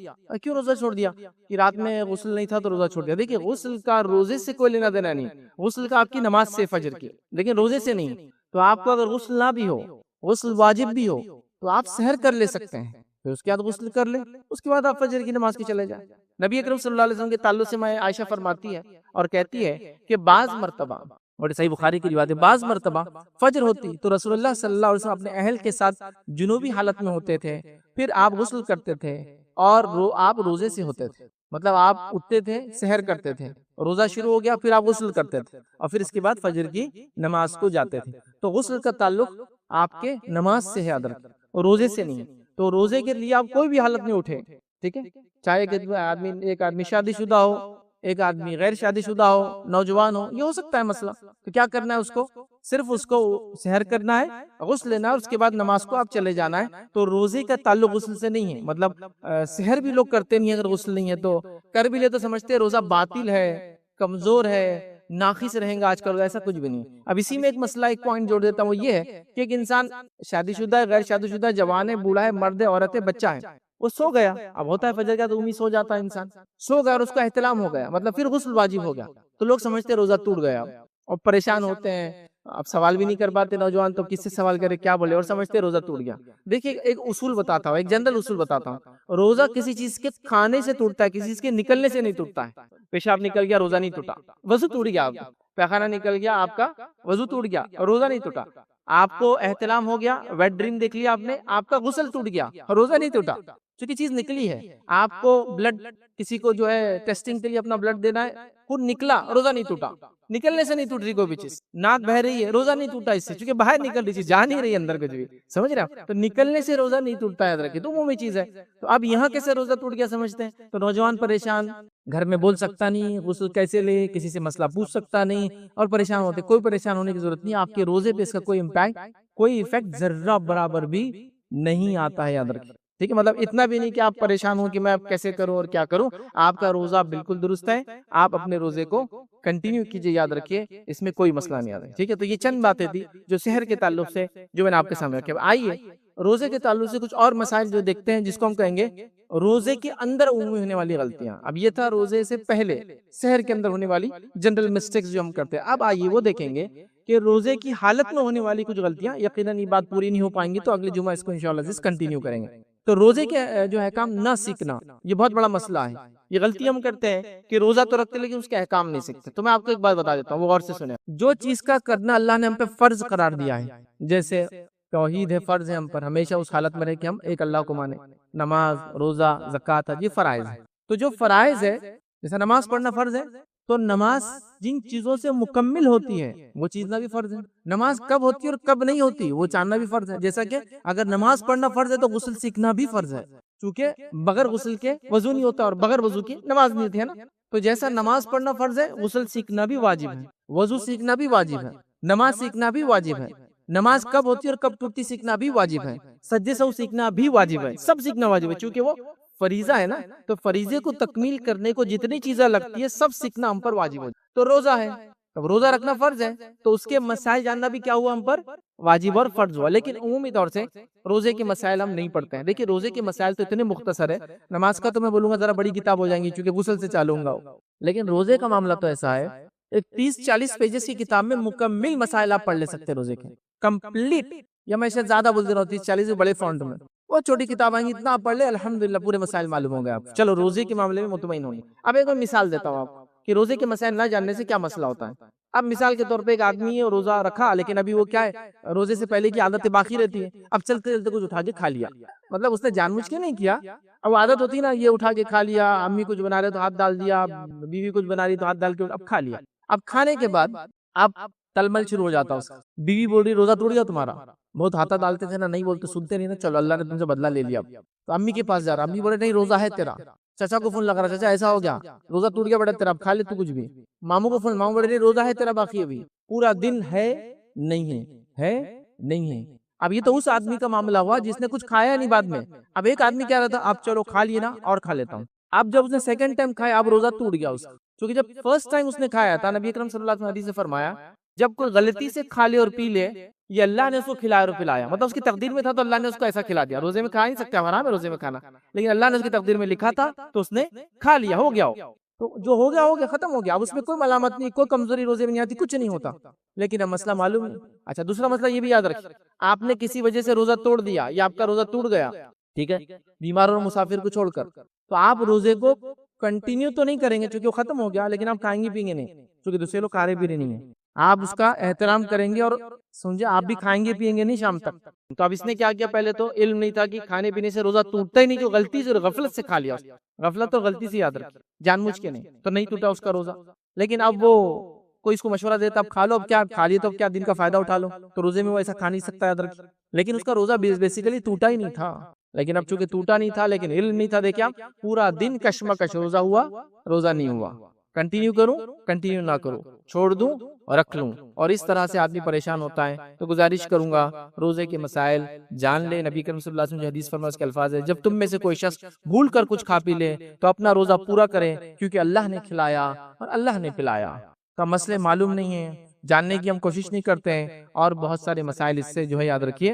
کیوں روزہ چھوڑ دیا؟ کہ رات میں غسل نہیں تھا تو روزہ چھوڑ دیا. دیکھیں غسل کا روزے سے کوئی لینا دینا نہیں، غسل کا آپ کی نماز سے فجر کی، لیکن روزے سے نہیں. تو آپ کو اگر غسل نہ بھی ہو، غسل واجب بھی ہو، تو آپ سحر کر لے سکتے ہیں، پھر اس کے بعد غسل کر لیں، اس کے بعد آپ فجر کی نماز کے چلے جائیں. نبی اکرم صلی اللہ علیہ وسلم کے تعلق سے میں عائشہ فرماتی ہے اور کہتی ہے کہ بعض مرتبہ، اور صحیح بخاری کی روایت ہے، بعض مرتبہ فجر ہوتی تو رسول اللہ صلی اللہ علیہ وسلم اپنے اہل کے ساتھ جنوبی حالت میں ہوتے تھے، پھر آپ غسل کرتے تھے اور آپ روزے سے ہوتے تھے. مطلب آپ اٹھتے تھے، سحر کرتے تھے، روزہ شروع ہو گیا پھر آپ غسل کرتے تھے اور پھر اس کے بعد فجر کی نماز کو جاتے تھے. تو غسل کا تعلق آپ کے نماز سے ہے حضرت، روزے سے نہیں ہے. تو روزے کے لیے آپ کوئی بھی حالت میں اٹھے، ٹھیک ہے، چاہے ایک آدمی شادی شدہ ہو، ایک آدمی غیر شادی شدہ ہو، نوجوان ہو، یہ ہو سکتا ہے مسئلہ. تو کیا کرنا ہے اس کو؟ صرف اس کو سحر کرنا ہے، غسل لینا ہے، اور اس کے بعد نماز کو آپ چلے جانا ہے. تو روزے کا تعلق غسل سے نہیں ہے. مطلب سحر بھی لوگ کرتے نہیں اگر غسل نہیں ہے تو، کر بھی لے تو سمجھتے ہیں روزہ باطل ہے، کمزور ہے، ناقص رہیں گا آج کل. ایسا کچھ بھی نہیں. اب اسی میں ایک مسئلہ، ایک پوائنٹ جوڑ دیتا ہوں، وہ یہ ہے کہ ایک انسان شادی شدہ ہے، غیر شادی شدہ، جوان ہے، بوڑھا ہے، مرد ہے، عورت ہے، بچہ ہے، وہ سو گیا. اب ہوتا ہے فجر کا تو امی سو جاتا ہے انسان، سو گیا اور اس کا احتلام ہو گیا، مطلب پھر غسل واجب ہو گیا. تو لوگ سمجھتے ہیں روزہ ٹوٹ گیا اور پریشان ہوتے ہیں. اب سوال بھی نہیں کر پاتے نوجوان، تو کس سے سوال کرے، کیا بولے، اور سمجھتے ہیں روزہ ٹوٹ گیا. دیکھیے ایک اصول بتاتا ہوں، ایک جنرل اصول بتاتا ہوں. روزہ کسی چیز کے کھانے سے ٹوٹتا ہے، کسی چیز کے نکلنے سے نہیں ٹوٹتا ہے. پیشاب نکل گیا روزہ نہیں ٹوٹا، وضو ٹوٹ گیا. آپ پیخانہ نکل گیا آپ کا، وضو ٹوٹ گیا، روزہ نہیں ٹوٹا. آپ کو احتلام ہو گیا، ویٹ ڈریم دیکھ لیا آپ نے، آپ کا غسل ٹوٹ گیا، روزہ نہیں ٹوٹا، کیونکہ چیز نکلی ہے. آپ کو بلڈ، کسی کو جو ہے ٹیسٹنگ کے لیے اپنا بلڈ دینا ہے، خون نکلا، روزہ نہیں ٹوٹا. نکلنے سے نہیں ٹوٹ رہی کوئی بھی چیز. ناک بہ رہی ہے، روزہ نہیں ٹوٹا اس سے، چونکہ باہر نکل رہی چیز، جا نہیں رہی اندر کچھ بھی. سمجھ رہے آپ؟ تو نکلنے سے روزہ نہیں ٹوٹتا ہے حضرت، تو عمومی چیز ہے. تو اب یہاں کیسے روزہ ٹوٹ گیا سمجھتے ہیں. تو نوجوان پریشان، گھر میں بول سکتا نہیں، غسل کیسے لے، کسی سے مسئلہ پوچھ سکتا نہیں، اور پریشان ہوتے. کوئی پریشان ہونے کی ضرورت نہیں. آپ کے روزے پہ اس کا کوئی امپیکٹ، کوئی ایفیکٹ ذرہ برابر بھی نہیں آتا ہے، یاد رکھیں. ٹھیک ہے، مطلب اتنا بھی نہیں کہ آپ پریشان ہوں کہ میں اب کیسے کروں اور کیا کروں. آپ کا روزہ بالکل درست ہے، آپ اپنے روزے کو کنٹینیو کیجئے، یاد رکھیے اس میں کوئی مسئلہ نہیں آتا. ٹھیک ہے، تو یہ چند باتیں تھی جو سحر کے تعلق سے جو میں نے آپ کے سامنے رکھی. آئیے روزے کے تعلق سے کچھ اور مسائل جو دیکھتے ہیں، جس کو ہم کہیں گے روزے کے اندر عمومی ہونے والی غلطیاں. اب یہ تھا روزے سے پہلے سحر کے اندر ہونے والی جنرل مسٹیکس جو ہم کرتے ہیں. اب آئیے وہ دیکھیں گے کہ روزے کی حالت میں ہونے والی کچھ غلطیاں. یقیناً یہ بات پوری نہیں ہو پائیں گی تو اگلے جمعہ اس کو انشاءاللہ کنٹینیو کریں گے. تو روزے کے جو احکام نہ سیکھنا، یہ بہت بڑا مسئلہ ہے. یہ غلطی ہم کرتے ہیں کہ روزہ تو رکھتے لیکن اس کے احکام نہیں سیکھتے. تو میں آپ کو ایک بات بتا دیتا ہوں، وہ غور سے سنیں. جو چیز کا کرنا اللہ نے ہم پہ فرض قرار دیا ہے، جیسے توحید ہے، فرض ہے ہم پر، ہمیشہ اس حالت میں رہے کہ ہم ایک اللہ کو مانیں. نماز، روزہ، زکوٰۃ، یہ فرائض ہے. تو جو فرائض ہے، جیسے نماز پڑھنا فرض ہے، تو نماز جن چیزوں سے مکمل ہوتی ہے وہ چیزنا بھی فرض ہے. نماز کب ہوتی ہے اور کب نہیں ہوتی وہ جاننا بھی فرض ہے. جیسا کہ اگر نماز پڑھنا فرض ہے تو غسل سیکھنا بھی فرض ہے، چونکہ بغیر غسل کے وضو نہیں ہوتا اور بغیر وضو کی نماز نہیں ہوتی ہے نا. تو جیسا نماز پڑھنا فرض ہے، غسل سیکھنا بھی واجب ہے، وضو سیکھنا بھی واجب ہے، نماز سیکھنا بھی واجب ہے. نماز کب ہوتی ہے اور کب ٹوٹتی سیکھنا بھی واجب ہے. سجدے سہو سیکھنا بھی واجب ہے. سب سیکھنا واجب ہے چونکہ وہ فریضہ ہے نا. تو فریضے کو تکمیل کرنے کو جتنی چیزیں لگتی ہے سب سیکھنا ہم پر واجب ہو. تو روزہ ہے، اب روزہ رکھنا فرض ہے تو اس کے مسائل جاننا بھی کیا ہوا ہم پر واجب اور فرض ہوا. لیکن عمومی طور سے روزے کے مسائل ہم نہیں پڑھتے ہیں. دیکھیے روزے کے مسائل تو اتنے مختصر ہے، نماز کا تو میں بولوں گا ذرا بڑی کتاب ہو جائیں گی چونکہ غسل سے چالوں گا. لیکن روزے کا معاملہ تو ایسا ہے، ایک 30-40 پیجز کی کتاب میں مکمل مسائل آپ پڑھ لے سکتے ہیں روزے کے، کمپلیٹ. یا میں شاید زیادہ بول دے رہا ہوں، 30-40 بڑے فونٹ میں. وہ چھوٹی کتاب آئیں گی، اتنا آپ پڑھ لے الحمدللہ پورے مسائل معلوم ہوں گے آپ. چلو روزے کے معاملے میں مطمئن ہوں گے. اب ایک مثال دیتا ہوں آپ کہ روزے کے مسائل نہ جاننے سے کیا مسئلہ ہوتا ہے. اب مثال کے طور پہ ایک آدمی ہے، روزہ رکھا لیکن ابھی وہ کیا ہے، روزے سے پہلے کی عادتیں باقی رہتی ہے. اب چلتے چلتے کچھ اٹھا کے کھا لیا، مطلب اس نے جان بوجھ کے نہیں کیا. اب عادت ہوتی نا، یہ اٹھا کے کھا لیا، امی کچھ بنا رہے تو ہاتھ ڈال دیا، بیوی کچھ بنا رہی تو ہاتھ ڈال کے اب کھا لیا. اب کھانے کے بعد اب تلمل شروع ہو جاتا اس کا. بیوی بول رہی روزہ ٹوٹ گیا تمہارا، بہت ہاتھا ڈالتے تھے نا، نہیں بولتے، سنتے نہیں نا، چلو اللہ نے تم سے بدلہ لے لیا. تو امی کے پاس جا رہا، امی بولے نہیں روزہ ہے تیرا. چچا کو فون لگ رہا، چچا ایسا ہو گیا، روزہ ٹوٹ گیا بیٹا تیرا، اب کھا لے تو کچھ بھی. ماموں کو فون، ماموں بولے نہیں روزہ ہے تیرا باقی ابھی، پورا دن ہے نہیں ہے نہیں ہے. اب یہ تو اس آدمی کا معاملہ ہوا جس نے کچھ کھایا نہیں بعد میں. اب ایک آدمی کیا رہا تھا، اب چلو کھا لیے نا اور کھا لیتا ہوں. اب جب اس نے سیکنڈ ٹائم کھایا اب روزہ ٹوٹ گیا اس کا، کیونکہ جب فرسٹ ٹائم اس نے کھایا تھا، نبی اکرم صلی اللہ علیہ وسلم حدیث سے فرمایا جب کوئی غلطی سے کھا لے اور پی لے، یہ اللہ نے اس کو کھلایا اور پلایا، مطلب اس کی تقدیر میں تھا تو اللہ نے اس کو ایسا کھلا دیا. روزے میں کھا نہیں سکتے، حرام ہے روزے میں کھانا، لیکن اللہ نے اس کی تقدیر میں لکھا تھا تو اس نے کھا لیا، ہو گیا. تو جو ہو گیا ہو گیا، ختم ہو گیا. اب اس میں کوئی ملامت نہیں، کوئی کمزوری روزے میں نہیں آتی، کچھ نہیں ہوتا. لیکن اب مسئلہ معلوم نہیں. اچھا دوسرا مسئلہ یہ بھی یاد رکھیں، آپ نے کسی وجہ سے روزہ توڑ دیا یا آپ کا روزہ ٹوٹ گیا، ٹھیک ہے، بیمار اور مسافر کو چھوڑ کر، تو آپ روزے کو کنٹینیو تو نہیں کریں گے چونکہ وہ ختم ہو گیا، لیکن آپ کھائیں گے پیئیں گے نہیں چونکہ دوسرے لوگ کھا رہے بھی نہیں ہیں. آپ اس کا احترام کریں گے اور سمجھے آپ بھی کھائیں گے پیئیں گے نہیں شام تک. تو اب اس نے کیا کیا، پہلے تو علم نہیں تھا کہ کھانے پینے سے روزہ ٹوٹتا ہی نہیں، جو غلطی سے غفلت سے کھا لیا، غفلت اور غلطی سے یاد رکھیں، جان بوجھ کے نہیں، تو نہیں ٹوٹا اس کا روزہ. لیکن اب وہ کوئی اس کو مشورہ دیتا اب کھا لو، اب کیا کھا لیے تو اب کیا دن کا فائدہ اٹھا لو، تو روزے میں وہ ایسا کھا نہیں سکتا، یاد رکھیے۔ لیکن اس کا روزہ بیسیکلی ٹوٹا ہی نہیں تھا، لیکن اب چونکہ ٹوٹا نہیں تھا لیکن علم نہیں تھا، دیکھیں آپ پورا دن کشمکش، روزہ ہوا روزہ نہیں ہوا، کنٹینیو کروں کنٹینیو نہ کروں، چھوڑ دوں اور رکھ لوں، اور اس طرح سے آدمی پریشان ہوتا ہے۔ تو گزارش کروں گا روزے کے مسائل جان لے، نبی کریم صلی اللہ علیہ وسلم جو حدیث فرمایا اس کے الفاظ ہے، جب تم میں سے کوئی شخص بھول کر کچھ کھا پی لے تو اپنا روزہ پورا کرے، کیونکہ اللہ نے کھلایا اور اللہ نے پلایا۔ کا مسئلے معلوم نہیں ہے، جاننے کی ہم کوشش نہیں کرتے ہیں، اور بہت سارے مسائل اس سے جو ہے یاد رکھیے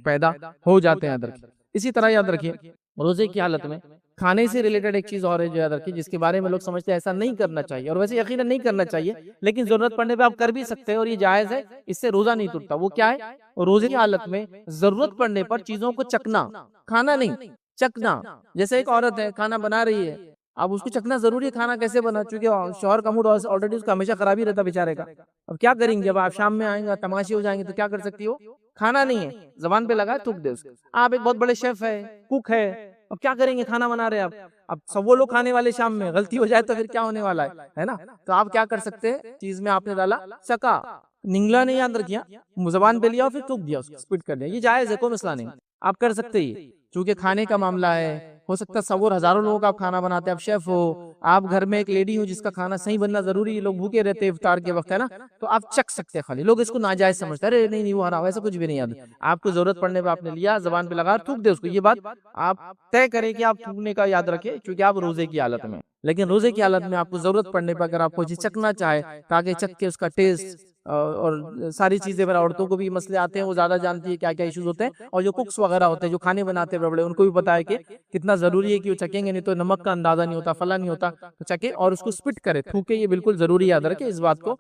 پیدا ہو جاتے ہیں، یاد رکھیے۔ اسی طرح یاد رکھیے روزے کی حالت میں کھانے سے ریلیٹڈ ایک چیز اور ہے جو یاد رکھیے، جس کے بارے میں لوگ سمجھتے ہیں ایسا نہیں کرنا چاہیے، اور ویسے یقیناً نہیں کرنا چاہیے، لیکن ضرورت پڑنے پہ آپ کر بھی سکتے ہیں اور یہ جائز ہے، اس سے روزہ نہیں ٹوٹتا۔ وہ کیا ہے؟ روزے کی حالت میں ضرورت پڑنے پر چیزوں کو چکنا، کھانا نہیں چکنا۔ جیسے ایک عورت ہے کھانا بنا رہی ہے، اب اس کو چکنا ضروری ہے، کھانا کیسے بنا، چونکہ شوہر کا موڈ آلریڈی اس کا ہمیشہ خراب ہی رہتا بیچارے کا، اب کیا کریں گے؟ جب آپ شام میں آئیں گے تماشے ہو جائیں گے تو کیا کر سکتی ہو؟ کھانا نہیں ہے، زبان پہ لگا تھوک دے اس کو۔ آپ ایک بہت بڑے شیف ہے، کوک ہے، اب کیا کریں گے؟ کھانا بنا رہے آپ، اب سب وہ لوگ کھانے والے شام میں، غلطی ہو جائے تو پھر کیا ہونے والا ہے نا؟ تو آپ کیا کر سکتے ہیں؟ چیز میں آپ نے ڈالا چکا، نگلا نہیں، یاد رکھیا، زبان پہ لیا اور پھر تھوک دیا، اس کو اسپٹ کر دیا، یہ جائز ہے، کوئی مسئلہ نہیں، آپ کر سکتے ہی، چونکہ کھانے کا معاملہ ہے۔ ہو سکتا ہے سو ہزاروں لوگوں کا آپ کھانا بناتے ہیں، آپ شیف ہو، آپ گھر میں ایک لیڈی ہو جس کا کھانا صحیح بننا ضروری ہے، لوگ بھوکے رہتے ہیں افطار کے وقت، ہے نا؟ تو آپ چک سکتے ہیں خالی، لوگ اس کو ناجائز سمجھتے ہیں، ارے نہیں وہ حرام، ایسا کچھ بھی نہیں، یاد آپ کو ضرورت پڑنے پہ آپ نے لیا، زبان پہ لگا تھوک دے اس کو، یہ بات آپ طے کریں کہ آپ تھوکنے کا یاد رکھیں، چونکہ آپ روزے کی حالت میں، لیکن روزے کی حالت میں آپ کو ضرورت پڑنے پر اگر آپ کو چیز چکنا چاہے تاکہ چک کے اس کا ٹیسٹ اور ساری چیزیں، پر عورتوں کو بھی مسئلے آتے ہیں، وہ زیادہ جانتی ہے کیا کیا ایشوز ہوتے ہیں، اور جو کوکس وغیرہ ہوتے ہیں جو کھانے بناتے ہیں بڑے بڑے، ان کو بھی پتا ہے کہ کتنا ضروری ہے کہ وہ چکیں گے، نہیں تو نمک کا اندازہ نہیں ہوتا، فلا نہیں ہوتا، تو چکے اور اس کو سپٹ کرے، تھوکے، یہ بالکل ضروری یاد رکھے، اس بات کو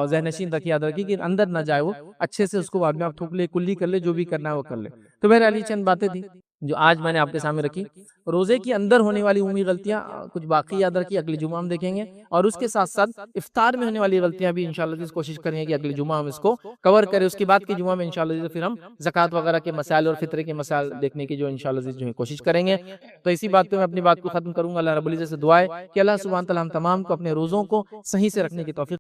ذہن نشین رکھے، یاد رکھے کہ اندر نہ جائے، وہ اچھے سے اس کو بعد میں آپ تھوک لے، کلی کر لے، جو بھی کرنا ہے وہ کر لے۔ تو میرے علی چند باتیں تھی جو آج میں نے آپ کے سامنے رکھی۔ روزے کے اندر ہونے والی عمومی غلطیاں کچھ باقی یاد رکھی، اگلی جمعہ ہم دیکھیں گے، اور اس کے ساتھ ساتھ افطار میں ہونے والی غلطیاں بھی انشاءاللہ کوشش کریں گے کہ اگلی جمعہ ہم اس کو کور کریں، اس کے بعد کی جمعہ میں انشاءاللہ پھر ہم زکوٰۃ وغیرہ کے مسائل اور فطرے کے مسائل دیکھنے کی جو انشاءاللہ جو ہے کوشش کریں گے۔ تو اسی بات پہ میں اپنی بات کو ختم کروں گا۔ اللہ رب العزت سے دعا ہے کہ اللہ سبحانہ تعالیٰ ہم تمام کو اپنے روزوں کو صحیح سے رکھنے کی توفیق